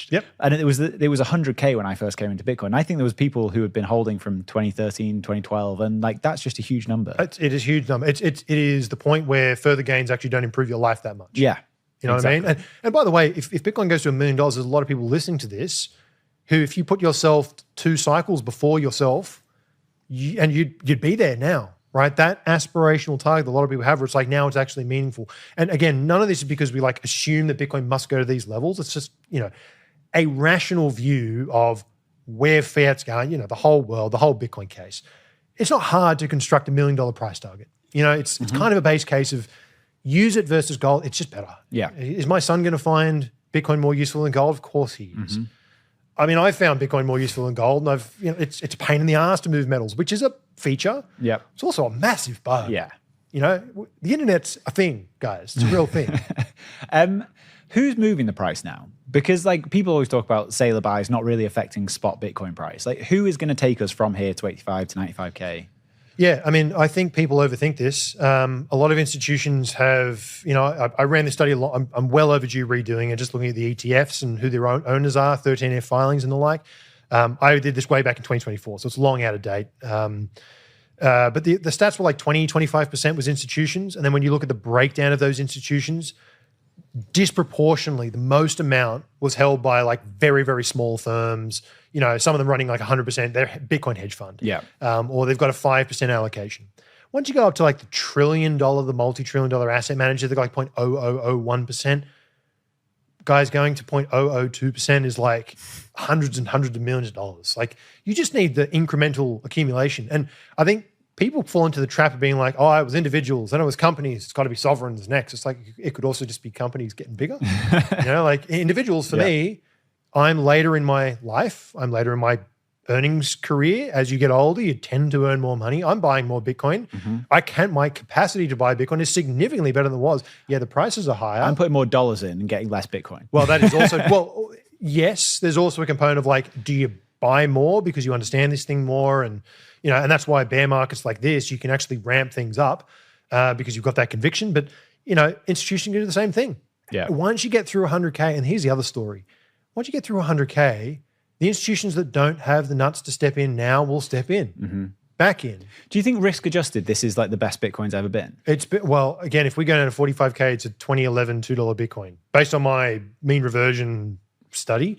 crashed. Yep. And it was 100K when I first came into Bitcoin. I think there was people who had been holding from 2013, 2012, and like that's just a huge number. It is a huge number. It is the point where further gains actually don't improve your life that much. Yeah. You know what I mean? And by the way, if Bitcoin goes to $1 million, there's a lot of people listening to this who, if you put yourself 2 cycles before yourself, you'd be there now, right? That aspirational target that a lot of people have, where it's like now it's actually meaningful. And again, none of this is because we like assume that Bitcoin must go to these levels. It's just, a rational view of where fiat's going, the whole world, the whole Bitcoin case. It's not hard to construct $1 million price target. It's kind of a base case of use it versus gold. It's just better. Yeah. Is my son going to find Bitcoin more useful than gold? Of course he is. I mean, I found Bitcoin more useful than gold, and it's a pain in the ass to move metals, which is a feature. Yeah. It's also a massive bug. Yeah. The internet's a thing, guys. It's a real thing. Who's moving the price now? Because like people always talk about sailor buys not really affecting spot Bitcoin price. Like who is going to take us from here to 85 to 95K? Yeah, I mean, I think people overthink this. A lot of institutions have, I ran this study a lot. I'm well overdue redoing it, just looking at the ETFs and who their owners are, 13F filings and the like. I did this way back in 2024, so it's long out of date. But the stats were like 20, 25% was institutions. And then when you look at the breakdown of those institutions, disproportionately, the most amount was held by like very, very small firms. Some of them running like 100%, they're Bitcoin hedge fund. Yeah. Or they've got a 5% allocation. Once you go up to like the $1 trillion, the multi-trillion-dollar asset manager, they've got like 0.0001%. Guys, going to 0.002% is like hundreds and hundreds of millions of dollars. Like you just need the incremental accumulation. And I think people fall into the trap of being like, oh, it was individuals, then it was companies, it's got to be sovereigns next. It's like, it could also just be companies getting bigger. Like individuals for me, I'm later in my life, I'm later in my earnings career. As you get older, you tend to earn more money. I'm buying more Bitcoin. My capacity to buy Bitcoin is significantly better than it was. Yeah, the prices are higher. I'm putting more dollars in and getting less Bitcoin. Well, that is also, yes, there's also a component of like, do you buy more because you understand this thing more? And, and that's why bear markets like this, you can actually ramp things up because you've got that conviction. But, institutions can do the same thing. Yeah. Once you get through 100K, and here's the other story. Once you get through 100K, the institutions that don't have the nuts to step in now will step in, back in. Do you think risk adjusted, this is like the best Bitcoin's ever been? Well, again, if we go down to 45K, it's a 2011 $2 Bitcoin. Based on my mean reversion study,